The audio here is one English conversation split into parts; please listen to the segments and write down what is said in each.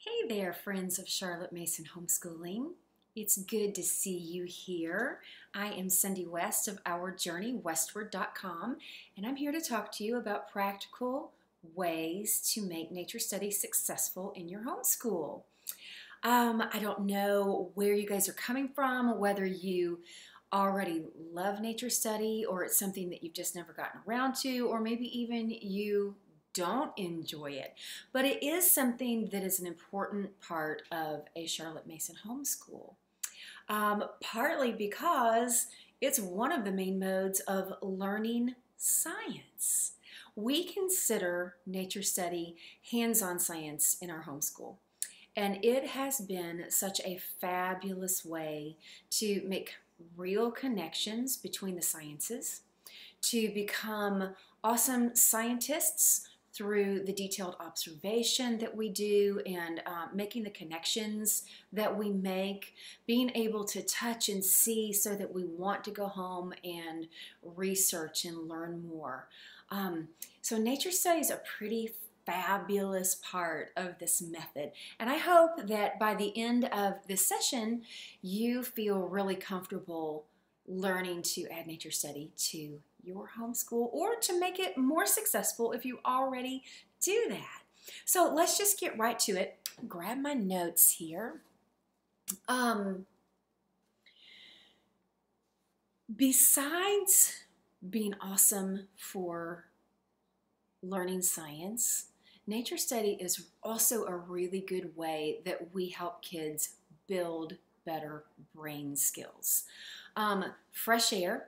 Hey there, friends of Charlotte Mason Homeschooling. It's good to see you here. I am Cindy West of OurJourneyWestward.com, and I'm here to talk to you about practical ways to make nature study successful in your homeschool. I don't know where you guys are coming from, whether you already love nature study or it's something that you've just never gotten around to, or maybe even you don't enjoy it. But it is something that is an important part of a Charlotte Mason homeschool. Partly because it's one of the main modes of learning science. We consider nature study hands-on science in our homeschool. And it has been such a fabulous way to make real connections between the sciences, to become awesome scientists through the detailed observation that we do and making the connections that we make, being able to touch and see so that we want to go home and research and learn more. So nature study is a pretty fabulous part of this method. And I hope that by the end of this session, you feel really comfortable learning to add nature study to your homeschool or to make it more successful if you already do that. So let's just get right to it. Grab my notes here. Besides being awesome for learning science, nature study is also a really good way that we help kids build better brain skills. Fresh air,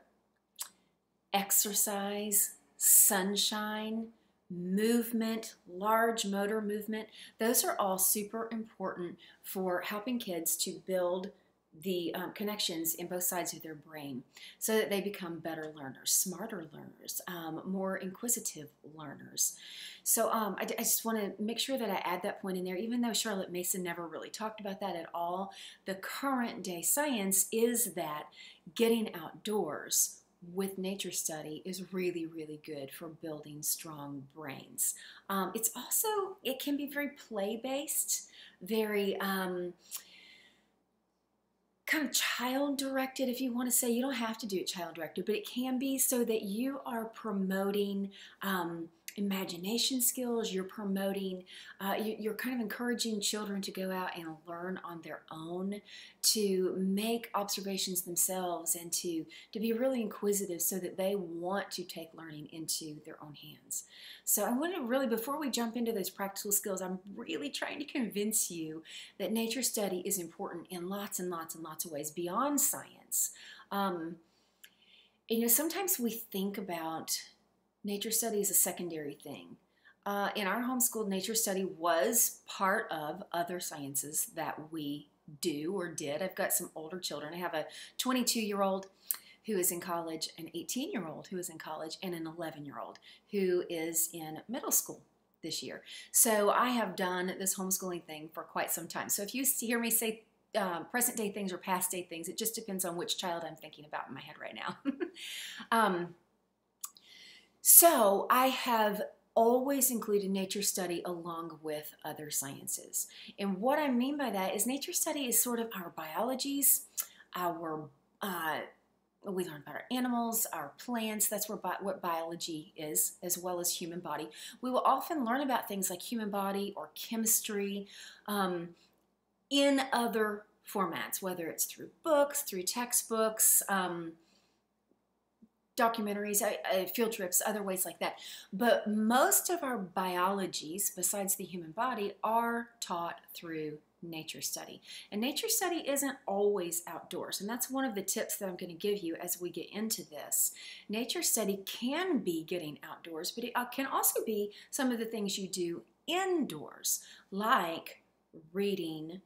exercise, sunshine, movement, large motor movement, those are all super important for helping kids to build the connections in both sides of their brain so that they become better learners, smarter learners, more inquisitive learners. So I just want to make sure that I add that point in there, even though Charlotte Mason never really talked about that at all. The current day science is that getting outdoors with nature study is really, really good for building strong brains. It can be very play-based, very kind of child-directed, if you want to say. You don't have to do it child-directed, but it can be so that you are promoting imagination skills. You're promoting, you're kind of encouraging children to go out and learn on their own, to make observations themselves, and to be really inquisitive so that they want to take learning into their own hands. So I want to really, before we jump into those practical skills, I'm really trying to convince you that nature study is important in lots and lots and lots of ways beyond science. Sometimes we think about nature study is a secondary thing. In our homeschool, nature study was part of other sciences that we do or did. I've got some older children. I have a 22-year-old who is in college, an 18-year-old who is in college, and an 11-year-old who is in middle school this year. So I have done this homeschooling thing for quite some time. So if you hear me say present day things or past day things, it just depends on which child I'm thinking about in my head right now. So I have always included nature study along with other sciences. And what I mean by that is nature study is sort of our biologies, we learn about our animals, our plants. That's what biology is, as well as human body. We will often learn about things like human body or chemistry in other formats, whether it's through books, through textbooks, documentaries, field trips, other ways like that. But most of our biologies, besides the human body, are taught through nature study. And nature study isn't always outdoors, and that's one of the tips that I'm going to give you as we get into this. Nature study can be getting outdoors, but it can also be some of the things you do indoors, like reading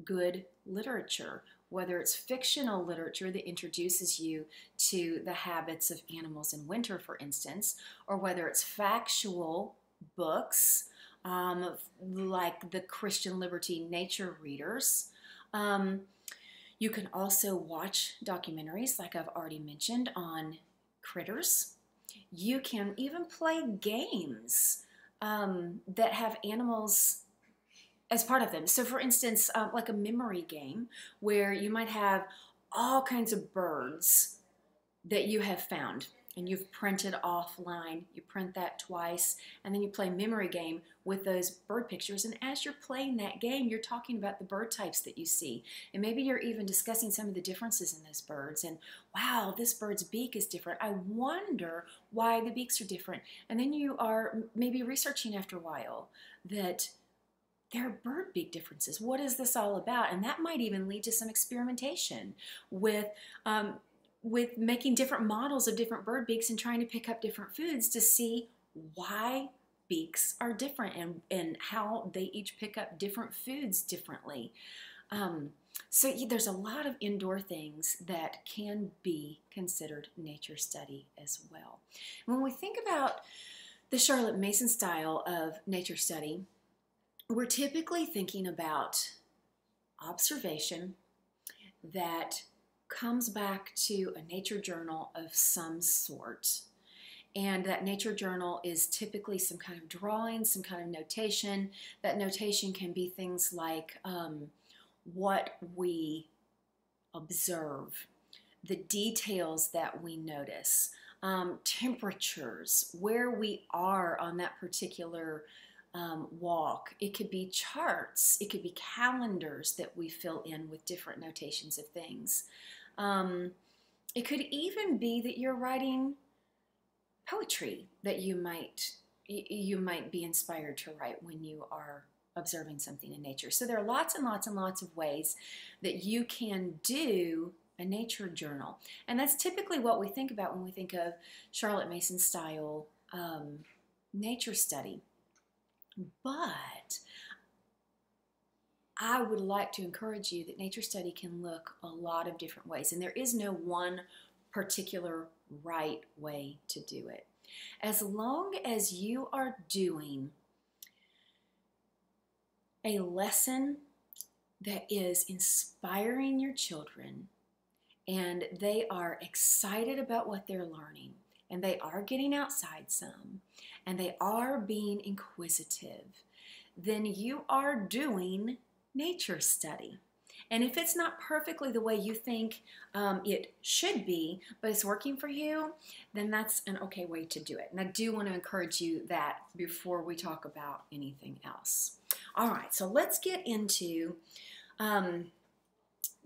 good literature, whether it's fictional literature that introduces you to the habits of animals in winter, for instance, or whether it's factual books like the Christian Liberty Nature Readers. You can also watch documentaries, like I've already mentioned, on critters. You can even play games that have animals as part of them. So for instance, like a memory game where you might have all kinds of birds that you have found and you've printed offline. You print that twice, and then you play memory game with those bird pictures. And as you're playing that game, you're talking about the bird types that you see. And maybe you're even discussing some of the differences in those birds. And wow, this bird's beak is different. I wonder why the beaks are different. And then you are maybe researching after a while that there are bird beak differences. What is this all about? And that might even lead to some experimentation with making different models of different bird beaks and trying to pick up different foods to see why beaks are different and how they each pick up different foods differently. So there's a lot of indoor things that can be considered nature study as well. When we think about the Charlotte Mason style of nature study, we're typically thinking about observation that comes back to a nature journal of some sort. And that nature journal is typically some kind of drawing, some kind of notation. That notation can be things like what we observe, the details that we notice, temperatures, where we are on that particular walk. It could be charts. It could be calendars that we fill in with different notations of things. It could even be that you're writing poetry that you might be inspired to write when you are observing something in nature. So there are lots and lots and lots of ways that you can do a nature journal. And that's typically what we think about when we think of Charlotte Mason style nature study. But I would like to encourage you that nature study can look a lot of different ways, and there is no one particular right way to do it. As long as you are doing a lesson that is inspiring your children and they are excited about what they're learning and they are getting outside some and they are being inquisitive, then you are doing nature study. And if it's not perfectly the way you think it should be, but it's working for you, then that's an okay way to do it. And I do want to encourage you that before we talk about anything else. All right, so let's get into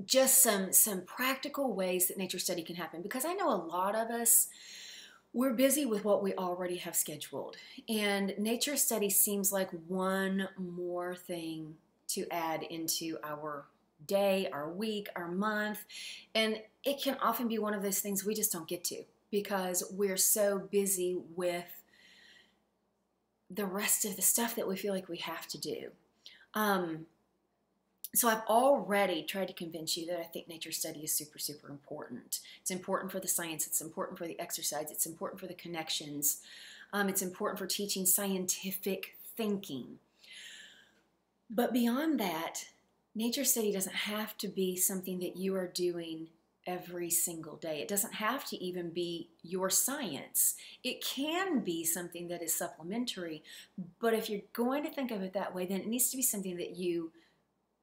just some practical ways that nature study can happen, because I know a lot of us, we're busy with what we already have scheduled. And nature study seems like one more thing to add into our day, our week, our month. And it can often be one of those things we just don't get to because we're so busy with the rest of the stuff that we feel like we have to do. So I've already tried to convince you that I think nature study is super, super important. It's important for the science. It's important for the exercise. It's important for the connections. It's important for teaching scientific thinking. But beyond that, nature study doesn't have to be something that you are doing every single day. It doesn't have to even be your science. It can be something that is supplementary, but if you're going to think of it that way, then it needs to be something that you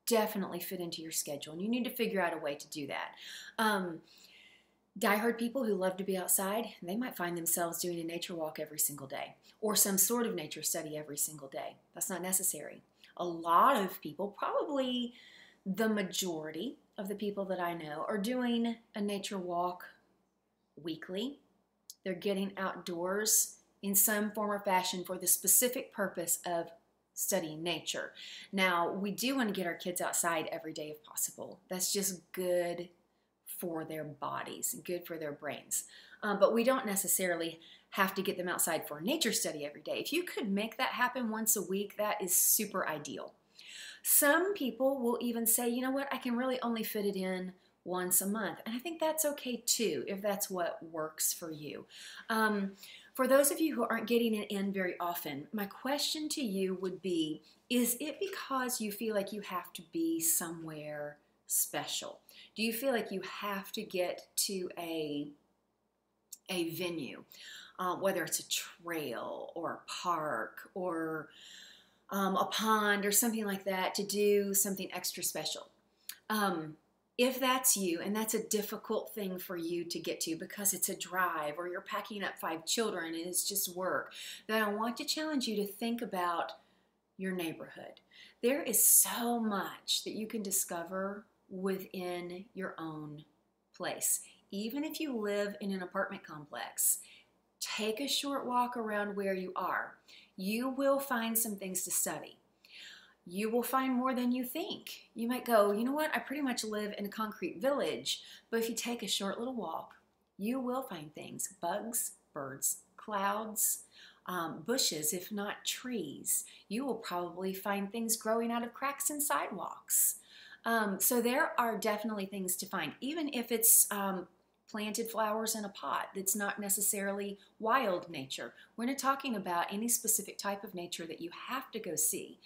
definitely fit into your schedule, and you need to figure out a way to do that. Diehard people who love to be outside, they might find themselves doing a nature walk every single day or some sort of nature study every single day. That's not necessary. A lot of people, probably the majority of the people that I know, are doing a nature walk weekly. They're getting outdoors in some form or fashion for the specific purpose of studying nature. Now, we do want to get our kids outside every day if possible. That's just good for their bodies, good for their brains. But we don't necessarily have to get them outside for a nature study every day. If you could make that happen once a week, that is super ideal. Some people will even say, you know what, I can really only fit it in once a month. And I think that's okay too, if that's what works for you. For those of you who aren't getting it in very often, my question to you would be, is it because you feel like you have to be somewhere special? Do you feel like you have to get to a venue, whether it's a trail or a park or a pond or something like that to do something extra special. If that's you and that's a difficult thing for you to get to because it's a drive or you're packing up 5 children and it's just work, then I want to challenge you to think about your neighborhood. There is so much that you can discover within your own place. Even if you live in an apartment complex, take a short walk around where you are. You will find some things to study. You will find more than you think. You might go, you know what, I pretty much live in a concrete village, but if you take a short little walk, you will find things, bugs, birds, clouds, bushes, if not trees. You will probably find things growing out of cracks in sidewalks. So there are definitely things to find, even if it's planted flowers in a pot. That's not necessarily wild nature. We're not talking about any specific type of nature that you have to go see.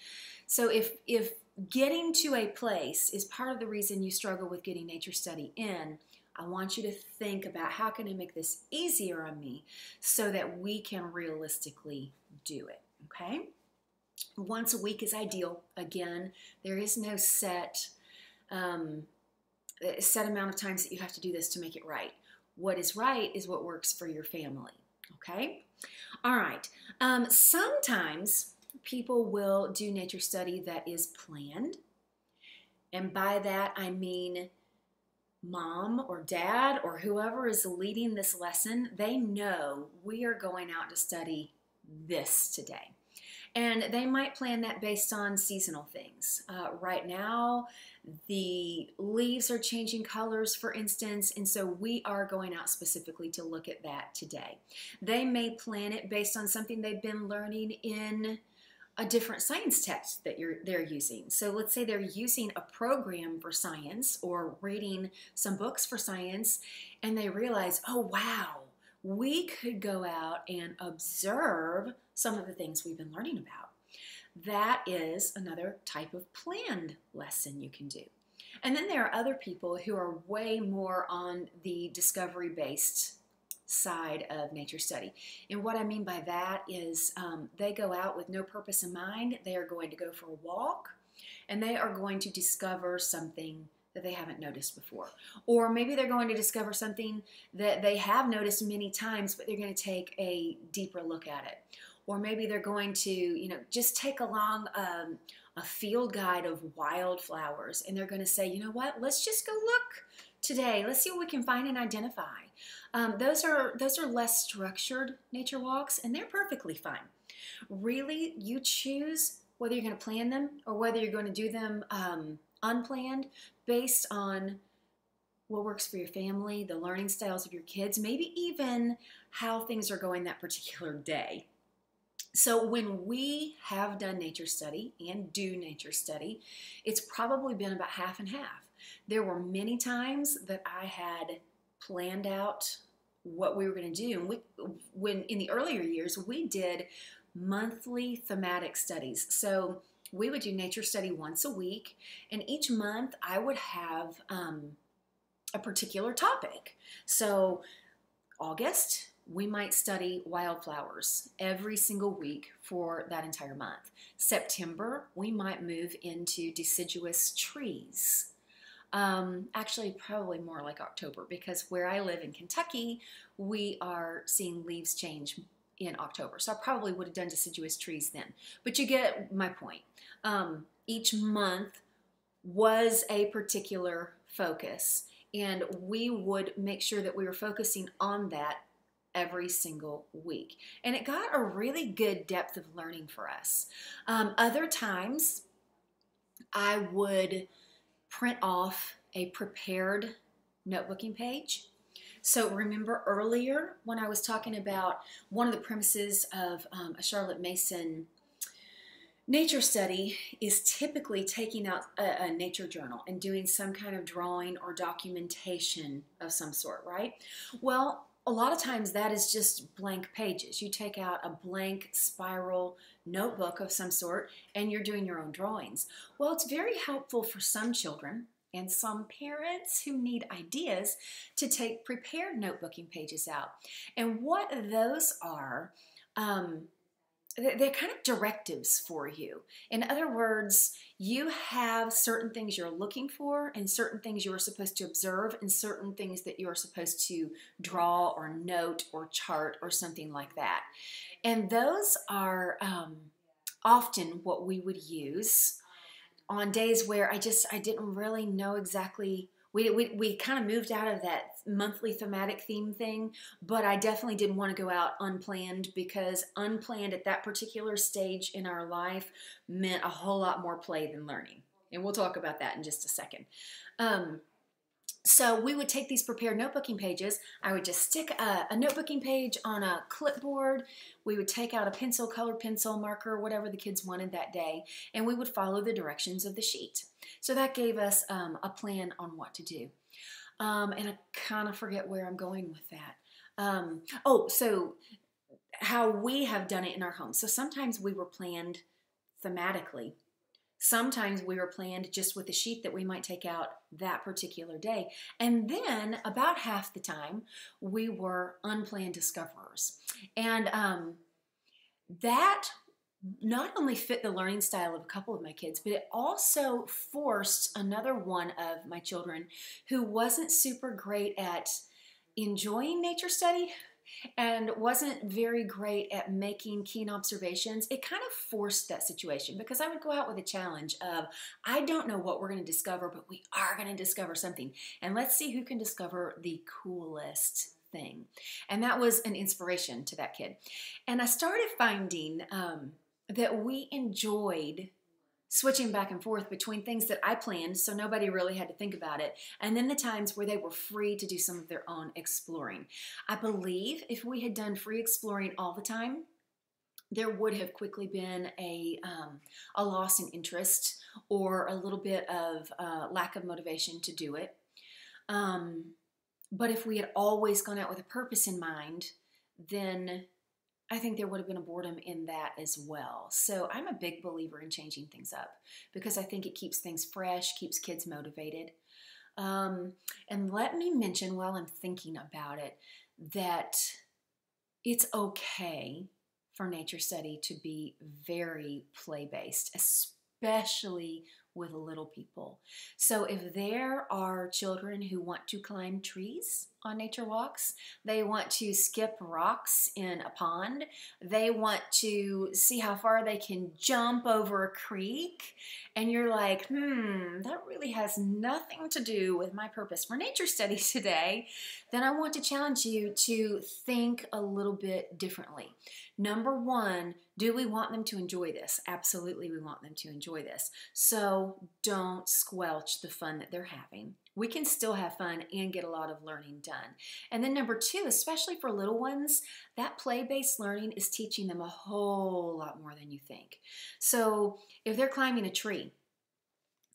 So if getting to a place is part of the reason you struggle with getting nature study in, I want you to think about how can I make this easier on me so that we can realistically do it, okay? Once a week is ideal. Again, there is no set amount of times that you have to do this to make it right. What is right is what works for your family, okay? All right. Sometimes people will do nature study that is planned. And by that, I mean mom or dad or whoever is leading this lesson, they know we are going out to study this today. And they might plan that based on seasonal things. Right now, the leaves are changing colors, for instance, and so we are going out specifically to look at that today. They may plan it based on something they've been learning in a different science text that they're using. So let's say they're using a program for science or reading some books for science, and they realize, oh wow, we could go out and observe some of the things we've been learning about. That is another type of planned lesson you can do. And then there are other people who are way more on the discovery-based side of nature study. And what I mean by that is they go out with no purpose in mind. They are going to go for a walk and they are going to discover something that they haven't noticed before. Or maybe they're going to discover something that they have noticed many times, but they're going to take a deeper look at it. Or maybe they're going to, just take along a field guide of wildflowers and they're going to say, you know what, let's just go look today. Let's see what we can find and identify. Those are less structured nature walks, and they're perfectly fine. Really, you choose whether you're going to plan them or whether you're going to do them unplanned based on what works for your family, the learning styles of your kids, maybe even how things are going that particular day. So when we have done nature study and do nature study, it's probably been about half and half. There were many times that I had planned out what we were going to do. And when in the earlier years, we did monthly thematic studies. So we would do nature study once a week, and each month I would have a particular topic. So August, we might study wildflowers every single week for that entire month. September, we might move into deciduous trees. Actually, probably more like October, because where I live in Kentucky, we are seeing leaves change in October. So I probably would have done deciduous trees then. But you get my point. Each month was a particular focus, and we would make sure that we were focusing on that every single week. And it got a really good depth of learning for us. Other times, I would print off a prepared notebooking page. So remember earlier when I was talking about one of the premises of a Charlotte Mason nature study is typically taking out a nature journal and doing some kind of drawing or documentation of some sort, right? Well, a lot of times that is just blank pages. You take out a blank spiral notebook of some sort and you're doing your own drawings. Well, it's very helpful for some children and some parents who need ideas to take prepared notebooking pages out. And what those are, they're kind of directives for you. In other words, you have certain things you're looking for and certain things you are supposed to observe and certain things that you are supposed to draw or note or chart or something like that. And those are often what we would use on days where I didn't really know exactly. We kind of moved out of that monthly thematic theme thing, but I definitely didn't want to go out unplanned, because unplanned at that particular stage in our life meant a whole lot more play than learning. And we'll talk about that in just a second. So we would take these prepared notebooking pages. I would just stick a notebooking page on a clipboard. We would take out a pencil, colored pencil, marker, whatever the kids wanted that day, and we would follow the directions of the sheet. So that gave us a plan on what to do. And I kind of forget where I'm going with that. So how we have done it in our home. So sometimes we were planned thematically. Sometimes we were planned just with a sheet that we might take out that particular day. And then about half the time, we were unplanned discoverers. And that not only fit the learning style of a couple of my kids, but it also forced another one of my children who wasn't super great at enjoying nature study and wasn't very great at making keen observations. It kind of forced that situation, because I would go out with a challenge of, I don't know what we're going to discover, but we are going to discover something. And let's see who can discover the coolest thing. And that was an inspiration to that kid. And I started finding that we enjoyed switching back and forth between things that I planned, so nobody really had to think about it, and then the times where they were free to do some of their own exploring. I believe if we had done free exploring all the time, there would have quickly been a loss in interest or a little bit of lack of motivation to do it. But if we had always gone out with a purpose in mind, then I think there would have been a boredom in that as well. So I'm a big believer in changing things up, because I think it keeps things fresh, keeps kids motivated. And let me mention, while I'm thinking about it, that it's okay for nature study to be very play-based, especially with little people. So if there are children who want to climb trees on nature walks, they want to skip rocks in a pond, they want to see how far they can jump over a creek, and you're like, that really has nothing to do with my purpose for nature study today, then I want to challenge you to think a little bit differently. Number one, do we want them to enjoy this? Absolutely, we want them to enjoy this. So don't squelch the fun that they're having. We can still have fun and get a lot of learning done. And then number two, especially for little ones, that play-based learning is teaching them a whole lot more than you think. So if they're climbing a tree,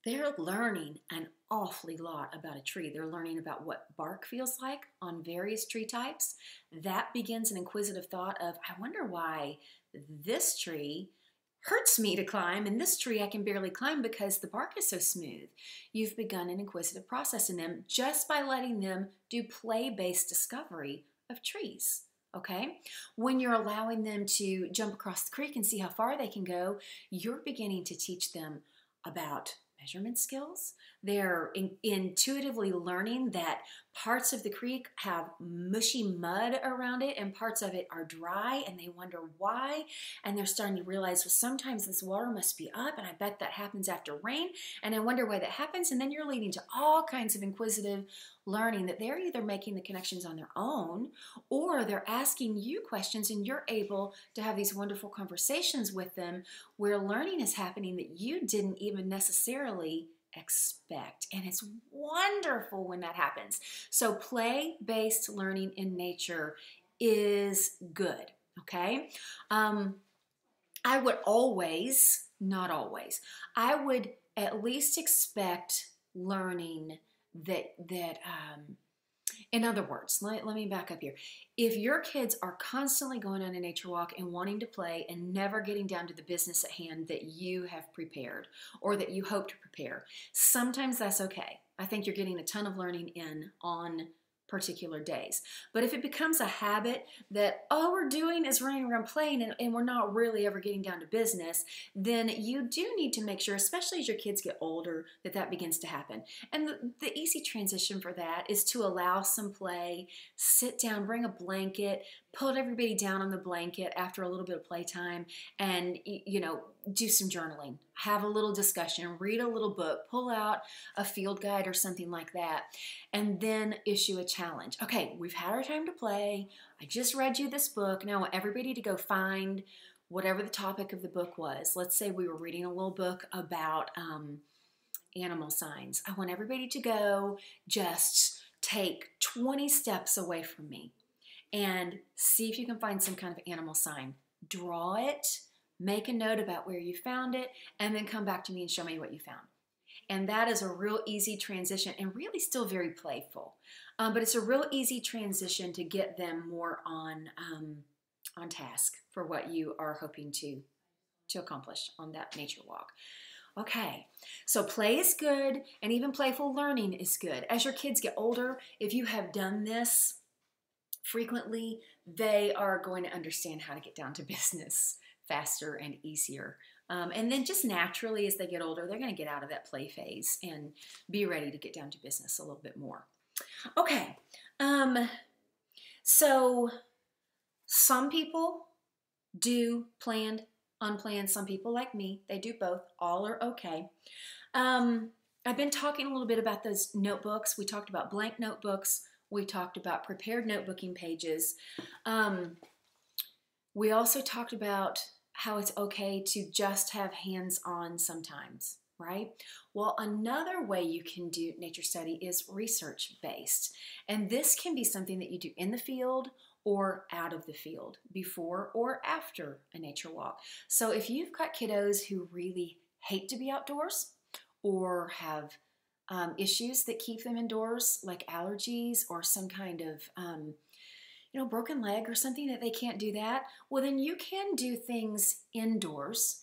they're learning an awfully lot about a tree. They're learning about what bark feels like on various tree types. That begins an inquisitive thought of, I wonder why this tree hurts me to climb, and this tree I can barely climb because the bark is so smooth. You've begun an inquisitive process in them just by letting them do play-based discovery of trees. Okay? When you're allowing them to jump across the creek and see how far they can go, you're beginning to teach them about measurement skills. They're intuitively learning that parts of the creek have mushy mud around it and parts of it are dry, and they wonder why. And they're starting to realize, well, sometimes this water must be up, and I bet that happens after rain, and I wonder why that happens. And then you're leading to all kinds of inquisitive learning that they're either making the connections on their own, or they're asking you questions, and you're able to have these wonderful conversations with them where learning is happening that you didn't even necessarily expect. And it's wonderful when that happens. So play-based learning in nature is good, okay? I would always, not always, I would at least expect learning that in other words, let me back up here. If your kids are constantly going on a nature walk and wanting to play and never getting down to the business at hand that you have prepared or that you hope to prepare, sometimes that's okay. I think you're getting a ton of learning in on particular days. But if it becomes a habit that all we're doing is running around playing and we're not really ever getting down to business, then you do need to make sure, especially as your kids get older, that that begins to happen. And the easy transition for that is to allow some play, sit down, bring a blanket, put everybody down on the blanket after a little bit of playtime, and do some journaling, have a little discussion, read a little book, pull out a field guide or something like that, and then issue a challenge. Okay, we've had our time to play. I just read you this book. Now I want everybody to go find whatever the topic of the book was. Let's say we were reading a little book about animal signs. I want everybody to go just take 20 steps away from me and see if you can find some kind of animal sign. Draw it, make a note about where you found it, and then come back to me and show me what you found. And that is a real easy transition and really still very playful. But it's a real easy transition to get them more on task for what you are hoping to accomplish on that nature walk. Okay, so play is good, and even playful learning is good. As your kids get older, if you have done this frequently, they are going to understand how to get down to business faster and easier. And then just naturally, as they get older, they're going to get out of that play phase and be ready to get down to business a little bit more. Okay, so some people do planned, unplanned. Some people, like me, they do both. All are okay. I've been talking a little bit about those notebooks. We talked about blank notebooks. We talked about prepared notebooking pages. We also talked about how it's okay to just have hands-on sometimes, right? Well, another way you can do nature study is research-based. And this can be something that you do in the field or out of the field, before or after a nature walk. So if you've got kiddos who really hate to be outdoors or have issues that keep them indoors, like allergies or some kind of broken leg or something that they can't do that, well, then you can do things indoors,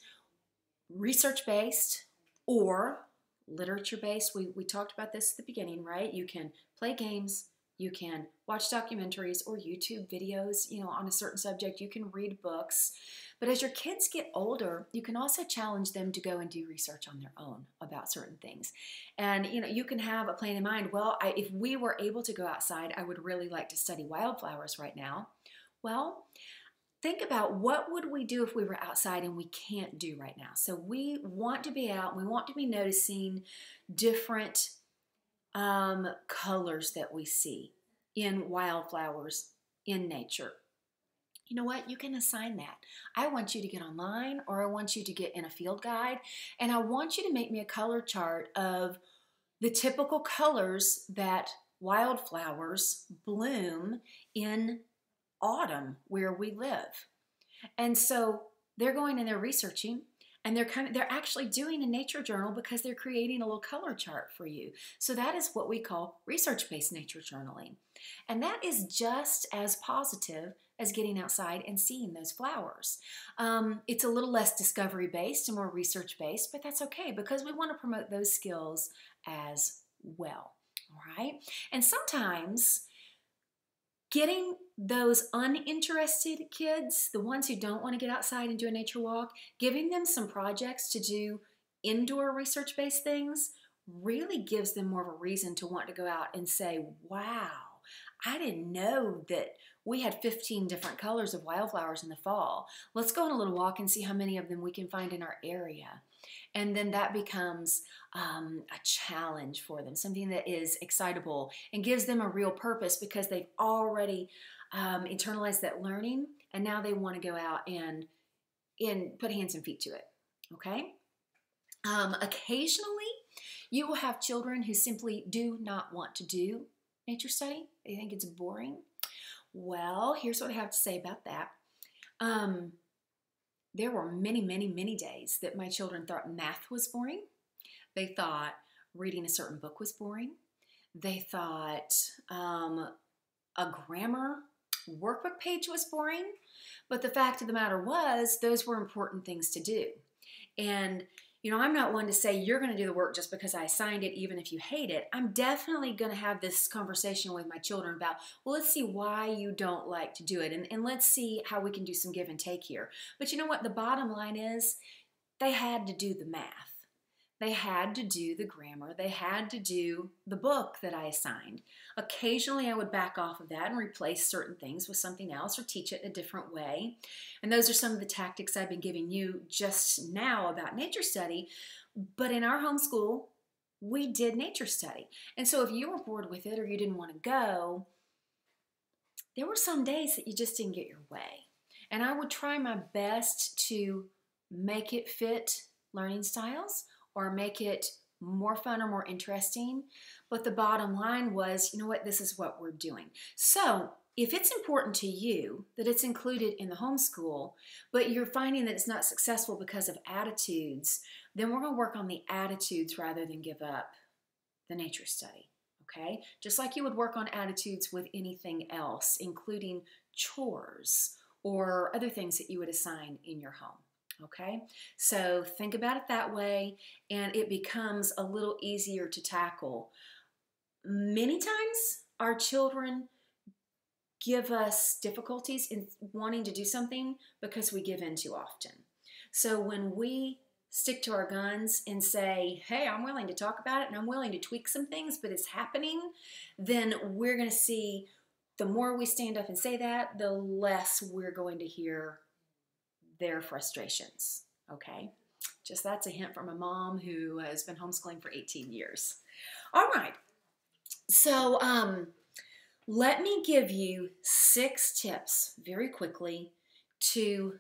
research-based or literature-based. We talked about this at the beginning, right? You can play games, you can watch documentaries or YouTube videos, on a certain subject. You can read books. But as your kids get older, you can also challenge them to go and do research on their own about certain things. And, you can have a plan in mind. Well, if we were able to go outside, I would really like to study wildflowers right now. Well, think about what would we do if we were outside and we can't do right now. So we want to be out. We want to be noticing different colors that we see in wildflowers in nature. You know what? You can assign that. I want you to get online, or I want you to get in a field guide, and I want you to make me a color chart of the typical colors that wildflowers bloom in autumn where we live. And so they're going and they're researching, and they're actually doing a nature journal because they're creating a little color chart for you. So that is what we call research-based nature journaling. And that is just as positive as getting outside and seeing those flowers. It's a little less discovery-based and more research-based, but that's okay because we want to promote those skills as well, all right? And sometimes getting those uninterested kids, the ones who don't want to get outside and do a nature walk, giving them some projects to do indoor research-based things really gives them more of a reason to want to go out and say, wow, I didn't know that we had 15 different colors of wildflowers in the fall. Let's go on a little walk and see how many of them we can find in our area. And then that becomes a challenge for them, something that is excitable and gives them a real purpose because they've already internalized that learning, and now they want to go out and put hands and feet to it, okay? Occasionally, you will have children who simply do not want to do nature study. They think it's boring. Well, here's what I have to say about that. There were many, many, many days that my children thought math was boring. They thought reading a certain book was boring. They thought a grammar workbook page was boring. But the fact of the matter was, those were important things to do. And, I'm not one to say you're going to do the work just because I assigned it, even if you hate it. I'm definitely going to have this conversation with my children about, well, let's see why you don't like to do it. And let's see how we can do some give and take here. But you know what? The bottom line is they had to do the math. They had to do the grammar. They had to do the book that I assigned. Occasionally, I would back off of that and replace certain things with something else or teach it in a different way. And those are some of the tactics I've been giving you just now about nature study. But in our homeschool, we did nature study. And so if you were bored with it or you didn't want to go, there were some days that you just didn't get your way. And I would try my best to make it fit learning styles or make it more fun or more interesting. But the bottom line was, you know what, this is what we're doing. So if it's important to you that it's included in the homeschool, but you're finding that it's not successful because of attitudes, then we're going to work on the attitudes rather than give up the nature study. Okay? Just like you would work on attitudes with anything else, including chores or other things that you would assign in your home. Okay, so think about it that way, and it becomes a little easier to tackle. Many times, our children give us difficulties in wanting to do something because we give in too often. So when we stick to our guns and say, hey, I'm willing to talk about it and I'm willing to tweak some things, but it's happening, then we're going to see the more we stand up and say that, the less we're going to hear their frustrations, okay? Just that's a hint from a mom who has been homeschooling for 18 years. All right, so let me give you 6 tips very quickly to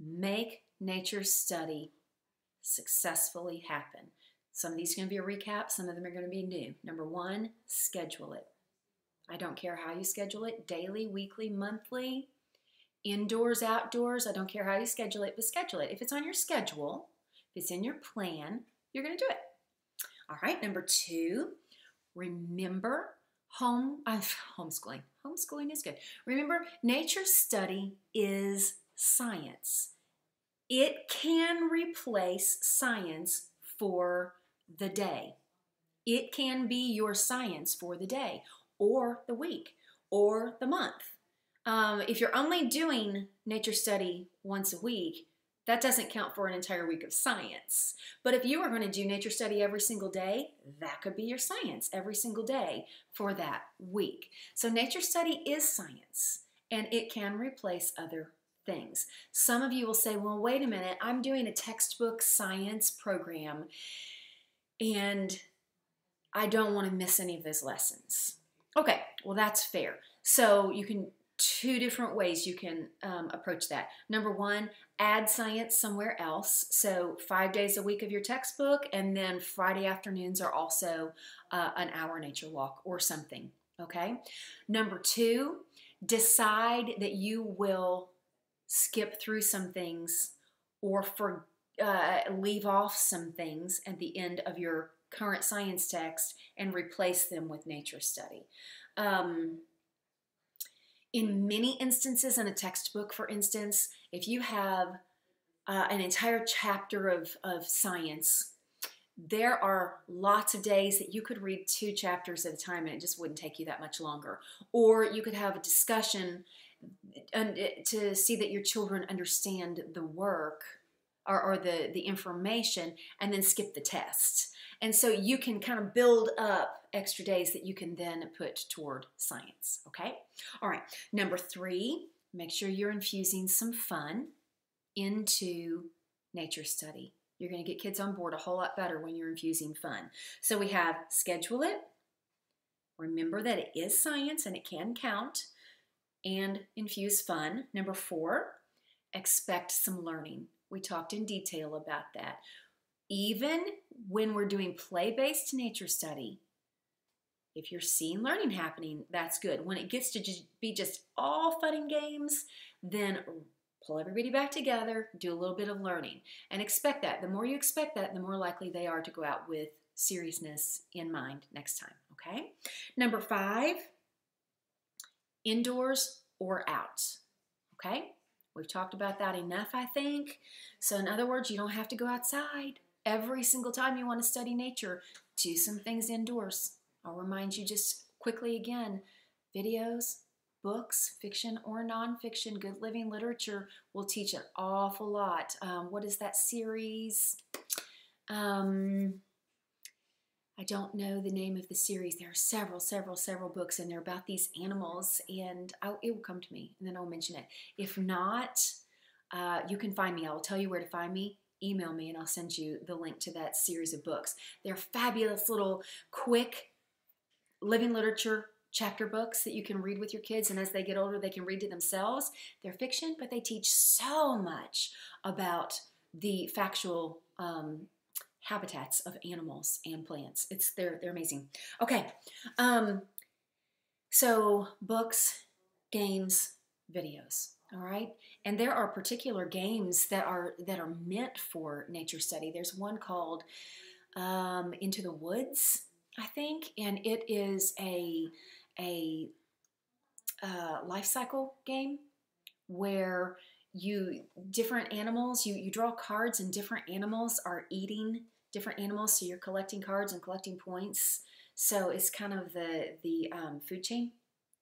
make nature study successfully happen. Some of these are going to be a recap, some of them are going to be new. Number 1, schedule it. I don't care how you schedule it, daily, weekly, monthly, indoors, outdoors, I don't care how you schedule it, but schedule it. If it's on your schedule, if it's in your plan, you're going to do it. All right, number 2, remember homeschooling. Homeschooling is good. Remember, nature study is science. It can replace science for the day. It can be your science for the day or the week or the month. If you're only doing nature study once a week, that doesn't count for an entire week of science. But if you are going to do nature study every single day, that could be your science every single day for that week. So nature study is science, and it can replace other things. Some of you will say, well, wait a minute, I'm doing a textbook science program, and I don't want to miss any of those lessons. Okay, well, that's fair. So you can 2 different ways you can approach that. Number 1, add science somewhere else. So 5 days a week of your textbook, and then Friday afternoons are also an hour nature walk or something, okay? Number 2, decide that you will skip through some things or leave off some things at the end of your current science text and replace them with nature study. In many instances in a textbook, for instance, if you have an entire chapter of science, there are lots of days that you could read 2 chapters at a time and it just wouldn't take you that much longer. Or you could have a discussion to see that your children understand the work or the information and then skip the test. And so you can kind of build up extra days that you can then put toward science, okay? All right, number 3, make sure you're infusing some fun into nature study. You're going to get kids on board a whole lot better when you're infusing fun. So we have schedule it, remember that it is science and it can count, and infuse fun. Number 4, expect some learning. We talked in detail about that. Even when we're doing play-based nature study, if you're seeing learning happening, that's good. When it gets to be just all fun and games, then pull everybody back together, do a little bit of learning, and expect that. The more you expect that, the more likely they are to go out with seriousness in mind next time, okay? Number 5, indoors or out, okay? We've talked about that enough, I think. So in other words, you don't have to go outside. Every single time you want to study nature, do some things indoors. I'll remind you just quickly again, videos, books, fiction or nonfiction, good living literature will teach an awful lot. What is that series? I don't know the name of the series. There are several books, and they're about these animals, and it will come to me, and then I'll mention it. If not, you can find me. I will tell you where to find me. Email me, and I'll send you the link to that series of books. They're fabulous little, quick living literature chapter books that you can read with your kids, and as they get older, they can read to themselves. They're fiction, but they teach so much about the factual habitats of animals and plants. They're amazing. Okay, so books, games, videos. All right, and there are particular games that are meant for nature study. There's one called Into the Woods, I think, and it is a life cycle game where different animals, you draw cards and different animals are eating different animals, so you're collecting cards and collecting points. So it's kind of the food chain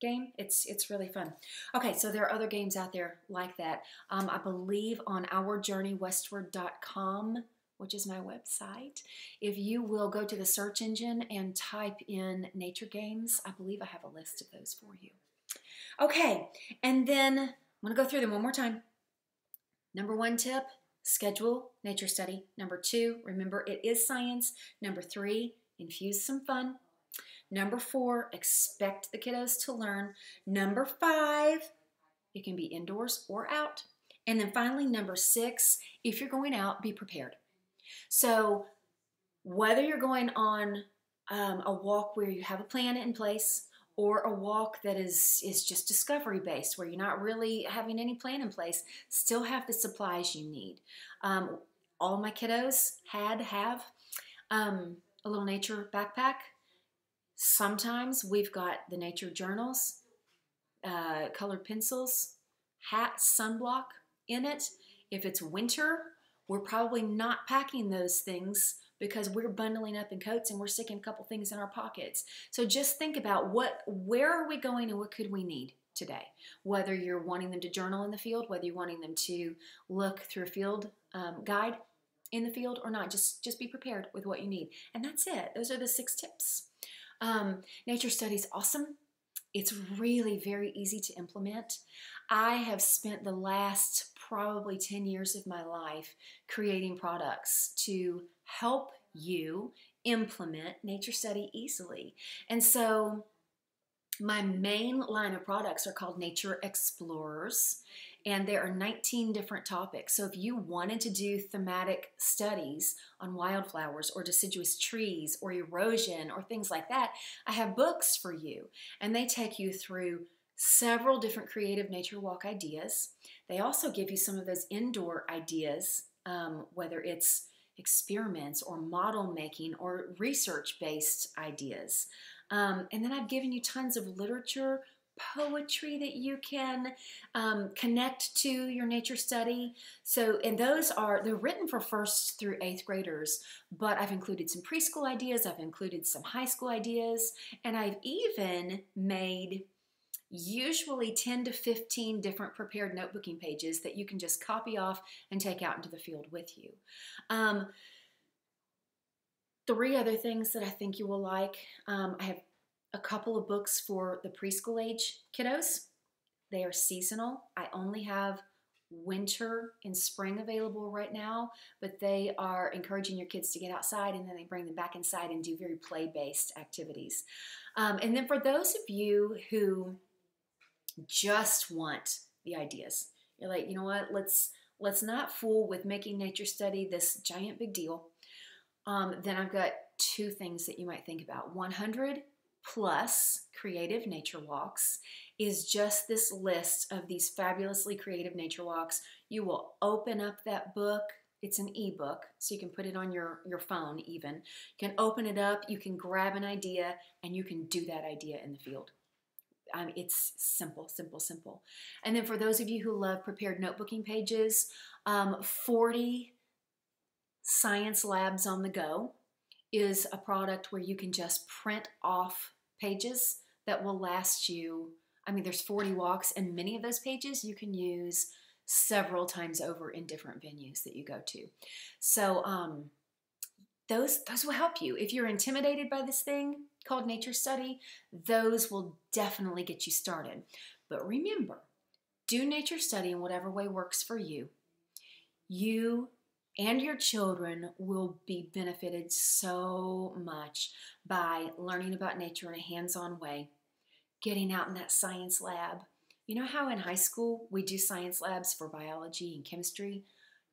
game. It's really fun. Okay, so there are other games out there like that. I believe on OurJourneyWestward.com, which is my website, if you will go to the search engine and type in nature games, I believe I have a list of those for you. Okay, and then I'm going to go through them one more time. Number 1 tip, schedule nature study. Number 2, remember it is science. Number 3, infuse some fun. Number 4, expect the kiddos to learn. Number 5, it can be indoors or out. And then finally, number 6, if you're going out, be prepared. So whether you're going on a walk where you have a plan in place, or a walk that is just discovery based, where you're not really having any plan in place, still have the supplies you need. All my kiddos have a little nature backpack. Sometimes we've got the nature journals, colored pencils, hat, sunblock in it. If it's winter, we're probably not packing those things because we're bundling up in coats and we're sticking a couple things in our pockets. So just think about where are we going and what could we need today? Whether you're wanting them to journal in the field, whether you're wanting them to look through a field guide in the field or not, just be prepared with what you need. And that's it. Those are the 6 tips. Nature study is awesome. It's really very easy to implement. I have spent the last probably 10 years of my life creating products to help you implement nature study easily. And so my main line of products are called Nature Explorers, and there are 19 different topics. So if you wanted to do thematic studies on wildflowers or deciduous trees or erosion or things like that, I have books for you, and they take you through several different creative nature walk ideas. They also give you some of those indoor ideas, whether it's experiments or model making or research-based ideas. And then I've given you tons of literature, poetry that you can connect to your nature study. So, and they're written for 1st through 8th graders, but I've included some preschool ideas, I've included some high school ideas, and I've even made usually 10 to 15 different prepared notebooking pages that you can just copy off and take out into the field with you. 3 other things that I think you will like. I have a couple of books for the preschool age kiddos. They are seasonal. I only have winter and spring available right now, but they are encouraging your kids to get outside, and then they bring them back inside and do very play-based activities. And then for those of you who just want the ideas, you're like, you know what, let's not fool with making nature study this giant big deal. Then I've got 2 things that you might think about. 100 plus creative nature walks is just this list of these fabulously creative nature walks. You will open up that book. It's an ebook, so you can put it on your phone even. You can open it up, you can grab an idea, and you can do that idea in the field. It's simple, simple, simple. And then for those of you who love prepared notebooking pages, 40 Science Labs on the Go is a product where you can just print off pages that will last you. I mean, there's 40 walks, and many of those pages you can use several times over in different venues that you go to. So those will help you. If you're intimidated by this thing called Nature Study, those will definitely get you started. But remember, do Nature Study in whatever way works for you. You and your children will be benefited so much by learning about nature in a hands-on way, getting out in that science lab. You know how in high school we do science labs for biology and chemistry?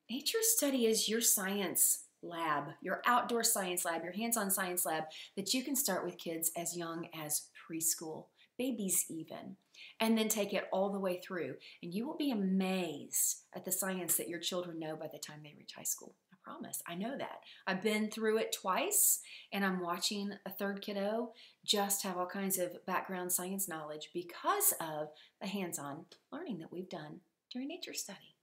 Nature Study is your science lab, your outdoor science lab, your hands-on science lab that you can start with kids as young as preschool, babies even, and then take it all the way through. And you will be amazed at the science that your children know by the time they reach high school. I promise. I know that. I've been through it twice, and I'm watching a third kiddo just have all kinds of background science knowledge because of the hands-on learning that we've done during Nature Study.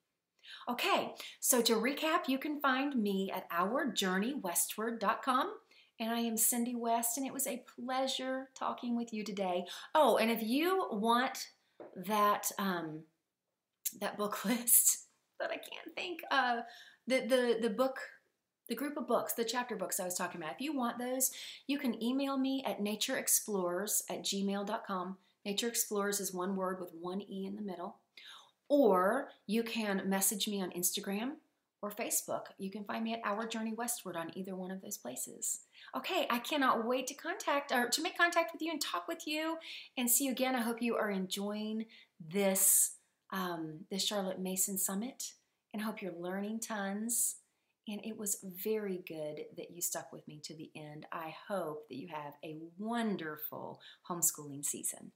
Okay, so to recap, you can find me at OurJourneyWestward.com. And I am Cindy West, and it was a pleasure talking with you today. Oh, and if you want that that book list that I can't think of, the book, the group of books, the chapter books I was talking about, if you want those, you can email me at natureexplorers@gmail.com. Nature Explorers is one word with one E in the middle. Or you can message me on Instagram or Facebook. You can find me at Our Journey Westward on either one of those places. Okay, I cannot wait to make contact with you and talk with you and see you again. I hope you are enjoying this this Charlotte Mason Summit, and I hope you're learning tons. And it was very good that you stuck with me to the end. I hope that you have a wonderful homeschooling season.